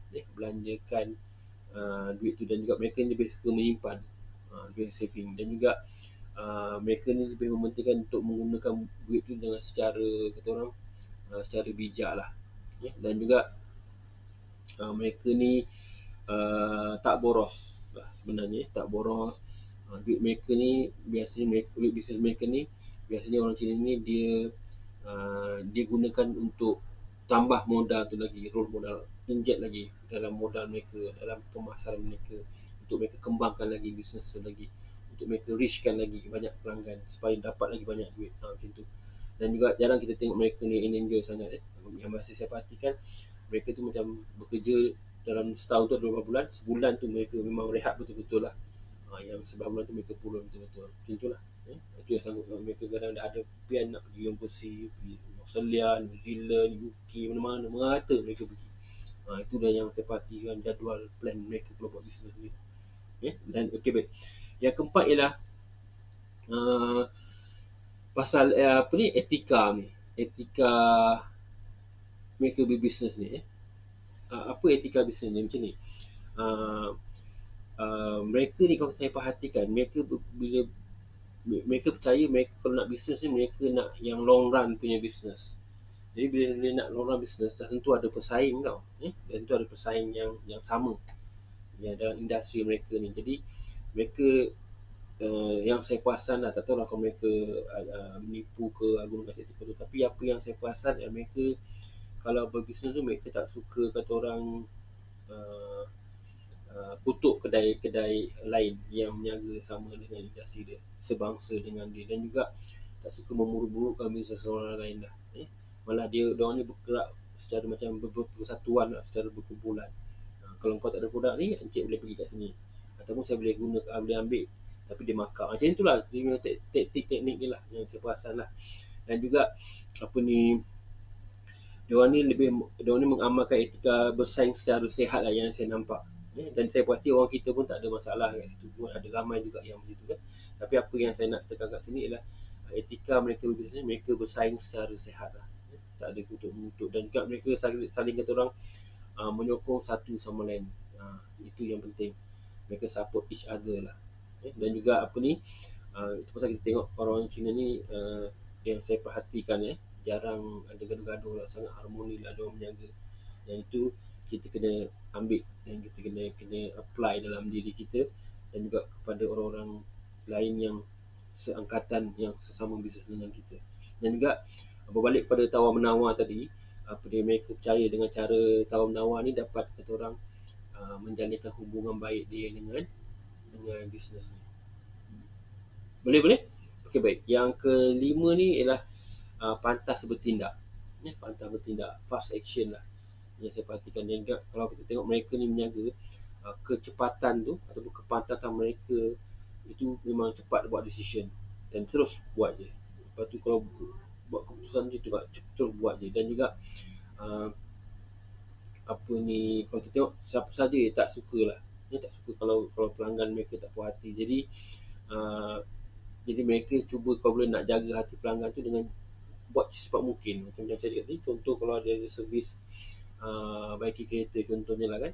duit tu. Dan juga mereka ni lebih suka menyimpan, lebih saving. Dan juga mereka ni lebih mementingkan untuk menggunakan duit tu dengan secara, kata orang, secara bijak lah. Dan juga mereka ni tak boros lah sebenarnya, tak boros. Duit mereka ni biasanya, duit bisnes mereka ni biasanya orang Cina ni dia gunakan untuk tambah modal tu lagi, roll modal, inject lagi dalam modal mereka, dalam pemasaran mereka, untuk mereka kembangkan lagi bisnes tu lagi, untuk mereka reachkan lagi banyak pelanggan supaya dapat lagi banyak duit, macam tu. Dan juga jarang kita tengok mereka ni in enjoy sangat. Yang masih saya perhatikan, mereka tu macam bekerja dalam setahun tu 12 bulan, sebulan tu mereka memang rehat betul-betul lah. Yang 11 bulan tu mereka pulun betul-betul, macam tu lah. Itu yang sanggup mereka kadang dah ada plan nak pergi overseas, pergi Australia, New Zealand, UK, mana-mana merata mereka pergi. Itu dah yang saya perhatikan jadual plan mereka kalau buat bisnes ni. Dan okey, baik. Yang keempat ialah pasal apa ni, etika mereka berbisnes ni. Apa etika bisnes ni macam ni? Uh, Mereka ni kalau saya perhatikan, mereka bila mereka percaya, mereka kalau nak bisnes ni, mereka nak yang long run punya bisnes. Jadi bila dia nak long run bisnes, dah tentu ada pesaing tau. Dah tentu ada pesaing yang sama yang dalam industri mereka ni. Jadi mereka, yang saya perasan lah, tak tahu lah kalau mereka menipu ke guna kata etika tu, tapi apa yang saya perasan, mereka kalau berbisnes tu mereka tak suka, kata orang, uh, kutuk kedai-kedai lain yang menjaga sama dengan industri dia, sebangsa dengan dia. Dan juga tak suka memburuk-burukkan bisnes orang lain lah. Malah orang ni bergerak secara macam bersatuan lah, secara berkumpulan. Kalau kau tak ada produk ni, Encik boleh pergi kat sini, ataupun saya boleh guna, boleh ambil, tapi dia markup. Macam itulah teknik ni lah yang saya perasan lah. Dan juga apa ni, diorang ni mengamalkan etika bersaing secara sihat lah yang saya nampak. Dan saya pasti orang kita pun tak ada masalah kat situ pun, ada ramai juga yang begitu kan. Tapi apa yang saya nak tekan kat sini ialah etika mereka berbisnes, mereka bersaing secara sihat lah. Tak ada kutuk-mengutuk. Dan juga mereka saling kata orang, menyokong satu sama lain. Itu yang penting. Mereka support each other lah. Dan juga apa ni, itu pasal kita tengok orang Cina ni, yang saya perhatikan, jarang ada gaduh-gaduh lah, sangat harmoni lah dia orang menjaga. Yang itu kita kena ambil, dan kita kena apply dalam diri kita, dan juga kepada orang-orang lain yang seangkatan, yang sesama bisnes dengan kita. Dan juga berbalik pada tawar menawar tadi, apa dia, mereka percaya dengan cara tawar menawar ni dapat, kata orang, menjalinkan hubungan baik dia dengan bisnes ni. Boleh? Okey, baik. Yang kelima ni ialah pantas bertindak. Pantas bertindak, fast action lah yang saya perhatikan. Dan juga kalau kita tengok mereka ni menjaga kecepatan tu, ataupun kepantasan mereka itu, memang cepat buat decision dan terus buat je. Lepas tu kalau buat keputusan tu juga terus buat je. Dan juga apa ni, kalau kita tengok siapa saja tak suka lah, tak suka kalau pelanggan mereka tak puas hati. Jadi mereka cuba kalau boleh nak jaga hati pelanggan tu dengan buat secepat mungkin. Macam yang saya cakap tadi, contoh kalau ada servis baiki kereta contohnya lah kan,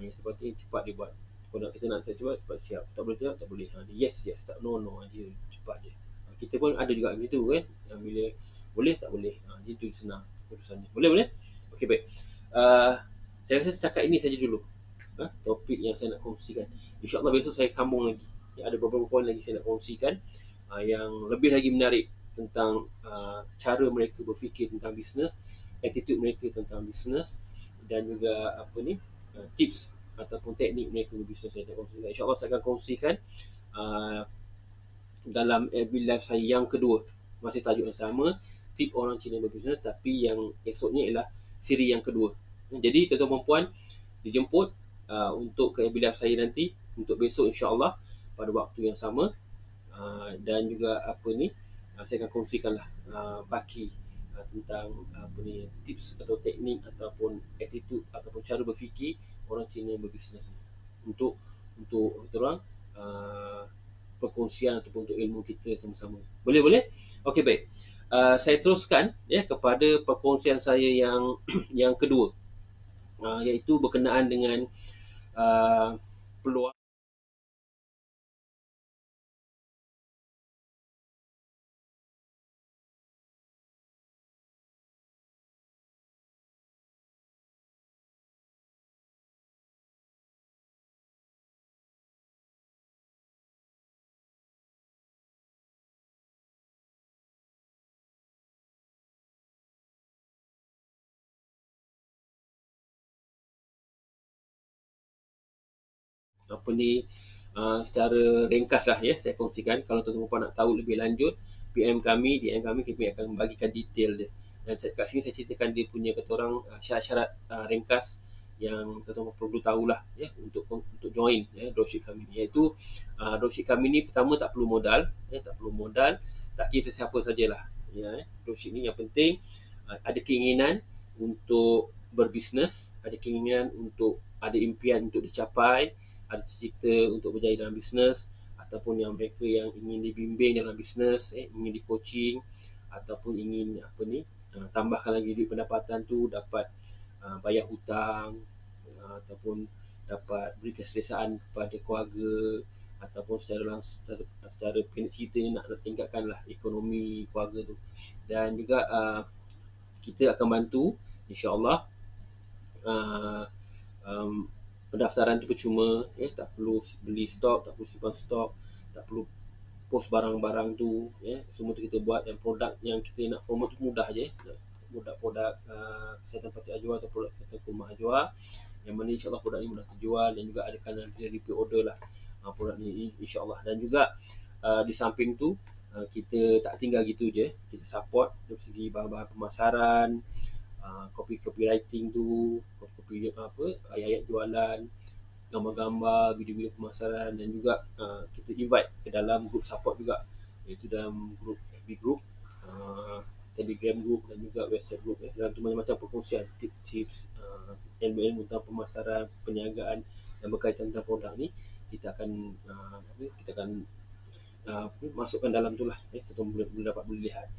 yang sepatutnya cepat dia buat. Kalau kita nak cepat siap, tak boleh tidak, tak boleh. Yes, tak, no dia cepat je. Kita pun ada juga begitu kan, yang bila boleh tak boleh, jadi tu senang urusannya. Boleh. Okey, baik. Saya rasa setakat ini saja dulu topik yang saya nak kongsikan. InsyaAllah besok saya sambung lagi. Ada beberapa poin lagi saya nak kongsikan yang lebih lagi menarik tentang cara mereka berfikir tentang bisnes, attitude mereka tentang bisnes, dan juga apa ni, tips ataupun teknik mereka berbisnes saya akan kongsikan. InsyaAllah saya akan kongsikan dalam FB Live saya yang kedua. Masih tajuk yang sama, tip orang Cina berbisnes, tapi yang esoknya ialah siri yang kedua. Jadi tuan-tuan dan puan, dijemput untuk keabilian saya nanti untuk besok, insya-Allah pada waktu yang sama. Dan juga apa ni, saya akan kongsikanlah baki tentang apa ni, tips atau teknik ataupun attitude ataupun cara berfikir orang Cina berbisnes ni, untuk kita orang perkongsian ataupun untuk ilmu kita sama-sama. Boleh boleh? Okey, baik. Saya teruskan ya kepada perkongsian saya yang yang kedua, iaitu berkenaan dengan peluang. Apa ni, secara ringkas lah ya saya kongsikan. Kalau tuan-tuan nak tahu lebih lanjut, PM kami, DM kami, kami akan membagikan detail dia. Dan kat sini saya ceritakan dia punya kata orang syarat-syarat ringkas yang tuan-tuan perlu tahulah ya untuk join ya dropship kami ni. Iaitu dropship kami ni pertama tak perlu modal ya, tak perlu modal, tak kira sesiapa sajalah ya. Dropship ni yang penting ada keinginan untuk berbisnes, ada keinginan untuk ada impian untuk dicapai, ada cita untuk berjaya dalam bisnes, ataupun yang mereka yang ingin dibimbing dalam bisnes, ingin di coaching, ataupun ingin apa ni, tambahkan lagi duit pendapatan tu, dapat bayar hutang, ataupun dapat beri keselesaan kepada keluarga, ataupun secara pendek cerita ni nak tingkatkan lah ekonomi keluarga tu. Dan juga kita akan bantu insya-Allah. uh, um, Pendaftaran tu percuma ya, tak perlu beli stok, tak perlu simpan stok, tak perlu post barang-barang tu ya, semua tu kita buat. Dan produk yang kita nak promote tu mudah je, produk kesihatan pati ajwa atau produk kesihatan kurma ajwa, yang mana insya-Allah produk ni mudah terjual dan juga ada repeat order lah produk ni insya-Allah. Dan juga di samping tu kita tak tinggal gitu je, kita support dari segi bahan-bahan pemasaran, copywriting tu, copy apa, ayat-ayat jualan, gambar-gambar, video-video pemasaran, dan juga kita invite ke dalam group support juga, iaitu dalam group FB group, Telegram group dan juga WhatsApp group ya. Dalam tu macam-macam perkongsian tips ilmu-ilmu tentang pemasaran, perniagaan yang berkaitan tentang produk ni, kita akan masukkan dalam tu lah ya, kita boleh dapat lihat.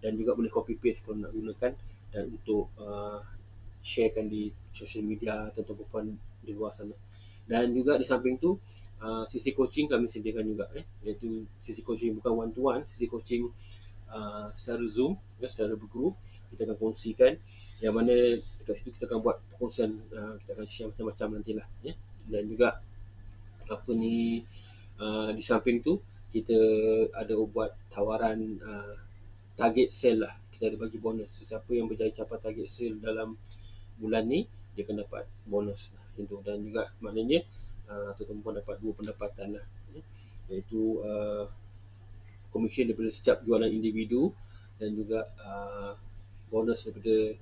Dan juga boleh copy paste kalau nak gunakan, dan untuk sharekan di social media tuan-tuan di luar sana. Dan juga di samping tu sisi coaching kami sediakan juga iaitu sisi coaching bukan one to one, sisi coaching secara Zoom ya, secara bergroup kita akan kongsikan, yang mana dekat situ kita akan buat perkongsian, kita akan share macam-macam nantilah ya. Dan juga apa ni, di samping tu kita ada buat tawaran target sale lah, kita ada bagi bonus. Sesiapa yang berjaya capai target sale dalam bulan ni, dia akan dapat bonus lah itu. Dan juga maknanya tuan-tuan dapat dua pendapatan lah ya. Iaitu komisen daripada setiap jualan individu, dan juga bonus daripada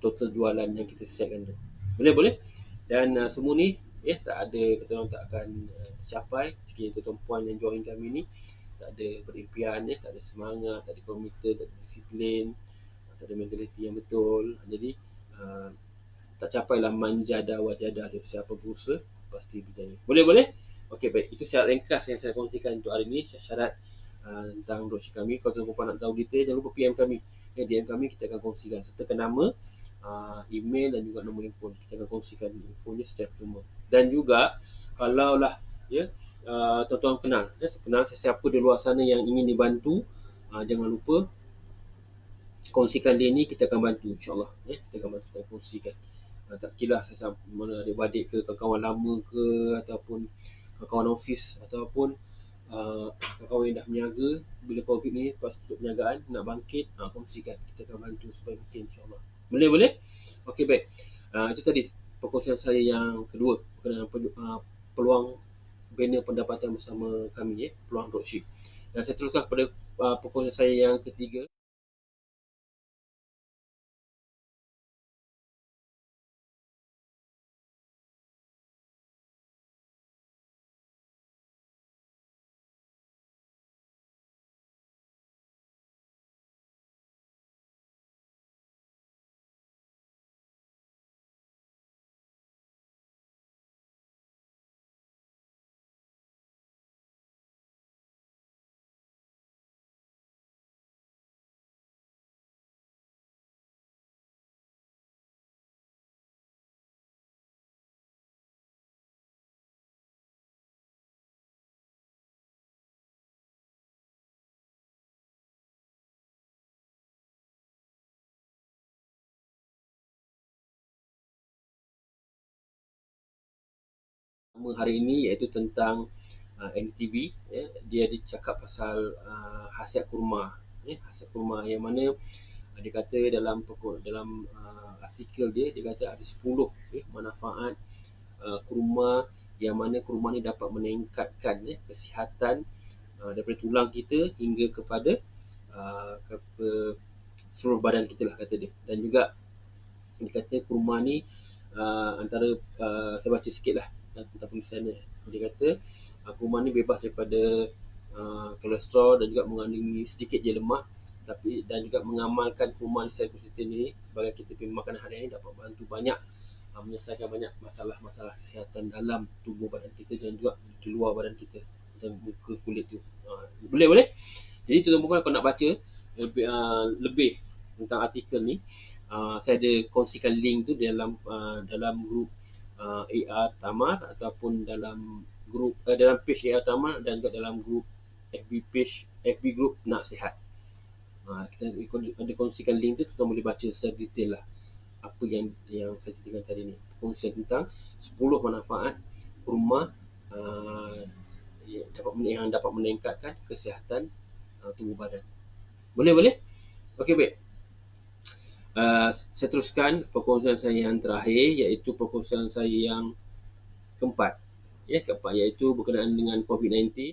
total jualan yang kita setkan tu. Boleh boleh. Dan semua ni ya, tak ada kata orang tak akan tercapai sekiranya tuan-tuan puan yang join kami ni tak ada berimpian ya, tak ada semangat, tak ada komitmen, tak ada disiplin, tak ada mentaliti yang betul. Jadi tak capailah manjada wajada dia. Siapa berusaha pasti berjaya. Boleh boleh. Okey, baik. Itu syarat ringkas yang saya kongsikan untuk hari ini, syarat tentang dropship kami. Kalau tuan-tuan nak tahu detail, jangan lupa PM kami ya, DM kami, kita akan kongsikan sertakan nama, email dan juga nombor handphone. Kita akan kongsikan infonya secara percuma. Dan juga kalaulah ya tuan-tuan kenal sesiapa di luar sana yang ingin dibantu, jangan lupa kongsikan dia ni, kita akan bantu insya-Allah ya, kita akan bantu, kita kongsikan. Tak kira sesama mana, adik-beradik ke, kawan-kawan lama ke, ataupun kawan-kawan office, ataupun kawan-kawan yang dah berniaga bila Covid ni, lepas tutup perniagaan nak bangkit, kongsikan, kita akan bantu supaya mungkin insya-Allah. Boleh boleh. Okey, baik. Itu tadi perkongsian saya yang kedua berkenaan peluang bina pendapatan bersama kami ya, peluang dropship. Dan saya teruskan kepada perkongsian saya yang ketiga. pertama hari ini iaitu tentang NDTV. Dia ada cakap pasal khasiat kurma. Khasiat kurma yang mana dia kata dalam artikel dia kata ada 10 manfaat kurma, yang mana kurma ni dapat meningkatkan kesihatan daripada tulang kita hingga kepada seluruh badan kita lah, kata dia. Dan juga dia kata kurma ni antara saya baca sikit lah tentang penulisannya. Dia kata kurma ni bebas daripada kolesterol dan juga mengandungi sedikit je lemak, dan juga mengamalkan kurma secara konsisten ni sebagai kita punya makanan harian ni dapat bantu banyak menyelesaikan banyak masalah-masalah kesihatan dalam tubuh badan kita dan juga di luar badan kita dan muka kulit tu. Boleh. Jadi tuan-tuan kalau nak baca lebih tentang artikel ni, saya ada kongsikan link tu dalam grup AR Tamar, ataupun dalam grup dalam page AR Tamar, dan juga dalam grup FB group Nak Sihat. Kita ada kongsikan link tu, tuan boleh baca secara detail lah apa yang saya ceritakan tadi ni. Kongsian tentang 10 manfaat kurma yang dapat meningkatkan kesihatan tubuh badan. Boleh? Okey, baik. Saya teruskan perkongsian saya yang terakhir, iaitu perkongsian saya yang keempat. Keempat iaitu berkenaan dengan COVID-19.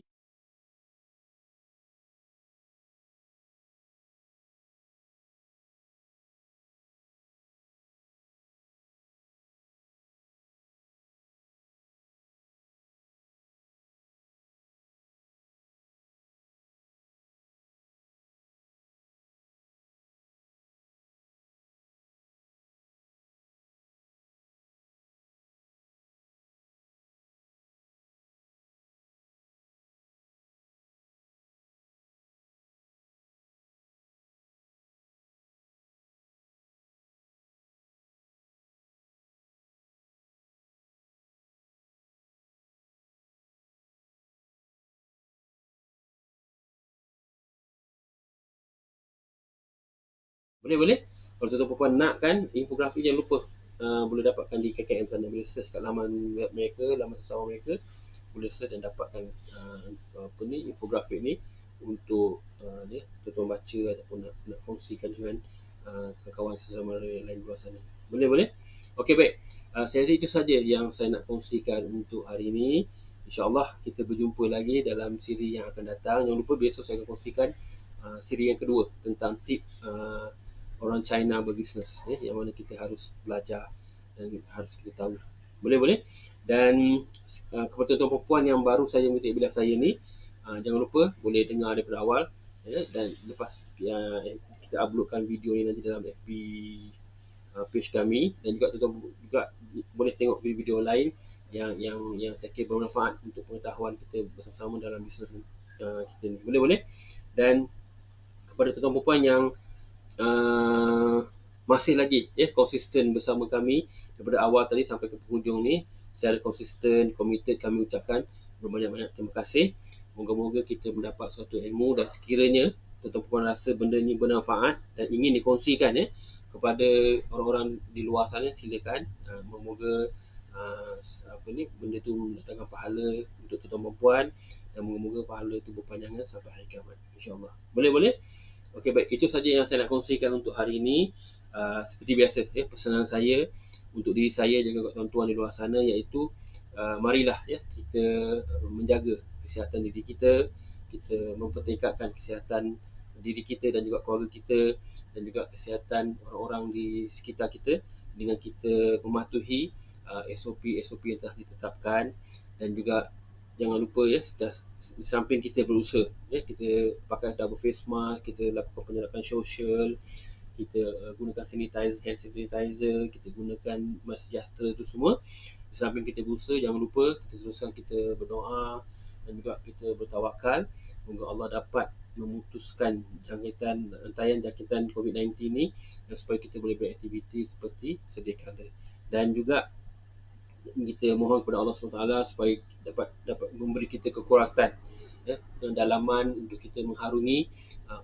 Boleh. Kalau tuan-tuan puan nak kan infografik, jangan lupa boleh dapatkan di KKM sana. Boleh search kat laman web mereka, laman sesama mereka. Boleh search dan dapatkan infografik ni untuk tuan-tuan baca ataupun nak kongsikan dengan kawan-kawan sesama lain luar sana. Boleh. Okey, baik. Saya rasa itu saja yang saya nak kongsikan untuk hari ini. InsyaAllah kita berjumpa lagi dalam siri yang akan datang. Jangan lupa besok saya akan kongsikan siri yang kedua tentang tip orang China berbisnes, yang mana kita harus belajar dan harus kita tahu. Boleh. Dan kepada tuan-tuan perempuan yang baru saja mengikuti bilik saya ni, jangan lupa boleh dengar daripada awal, dan lepas kita uploadkan video ni nanti dalam FB page kami, dan juga tuan-tuan juga boleh tengok video lain yang saya kira bermanfaat untuk pengetahuan kita bersama-sama dalam bisnes kita ni. Boleh. Dan kepada tuan-tuan perempuan yang masih lagi konsisten bersama kami daripada awal tadi sampai ke penghujung ni, secara konsisten, committed, kami ucapkan berbanyak-banyak terima kasih. Moga-moga kita mendapat suatu ilmu, dan sekiranya tuan-tuan puan rasa benda ni bermanfaat dan ingin dikongsikan kepada orang-orang di luar sana, silakan. Moga benda tu mendatangkan pahala untuk tuan-tuan puan, dan moga-moga pahala tu berpanjangan sampai hari kiamat, insya-Allah. Boleh. Okey, baik. Itu saja yang saya nak kongsikan untuk hari ini. Seperti biasa, pesanan saya untuk diri saya dan juga tuan-tuan di luar sana, iaitu marilah kita menjaga kesihatan diri kita, kita mempertingkatkan kesihatan diri kita dan juga keluarga kita, dan juga kesihatan orang-orang di sekitar kita dengan kita mematuhi SOP yang telah ditetapkan. Dan juga jangan lupa di samping kita berusaha, kita pakai double face mask, kita lakukan penjarakan sosial, kita gunakan hand sanitizer, kita gunakan mask sejahtera, itu semua. Di samping kita berusaha, jangan lupa kita teruskan kita berdoa dan juga kita bertawakal. Moga Allah dapat memutuskan jangkitan COVID-19 ni, dan supaya kita boleh beraktiviti seperti sedia kala. Dan juga kita mohon kepada Allah SWT supaya dapat memberi kita kekuatan, dalaman untuk kita mengharungi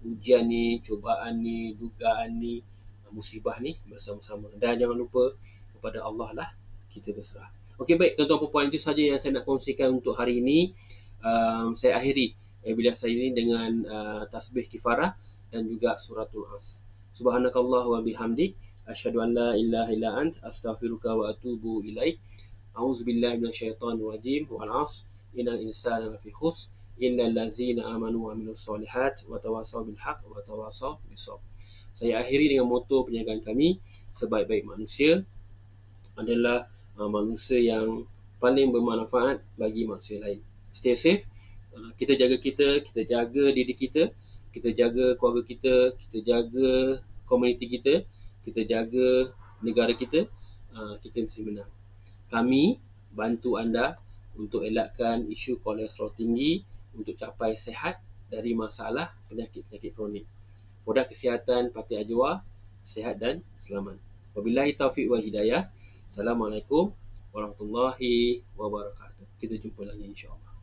ujian ni, cubaan ni, dugaan ni, musibah ni bersama-sama. Dan jangan lupa kepada Allah lah kita berserah. Okey, baik tuan-tuan dan puan, itu saja yang saya nak kongsikan untuk hari ini. Saya akhiri webinar saya ini dengan tasbih kifarah dan juga suratul As. Subhanakallah wa bihamdik asyhadu an la ilaha illa ant astaghfiruka wa atubu ilaik. A'udzubillahi minasyaitonir rajim. Wal 'asr innal insana lafi khusr illal ladzina amanu wa amilus solihat wa tawasaw bil haqq wa tawasaw bis sabr. Saya akhiri dengan moto perniagaan kami, sebaik-baik manusia adalah manusia yang paling bermanfaat bagi manusia lain. Stay safe. Kita jaga kita jaga diri kita, kita jaga keluarga kita jaga komuniti kita jaga negara kita, kita mesti menang. Kami bantu anda untuk elakkan isu kolesterol tinggi, untuk capai sihat dari masalah penyakit-penyakit kronik. Produk kesihatan Parti Ajwa, sihat dan selamat. Wabillahi taufiq wal hidayah. Assalamualaikum warahmatullahi wabarakatuh. Kita jumpa lagi insya-Allah.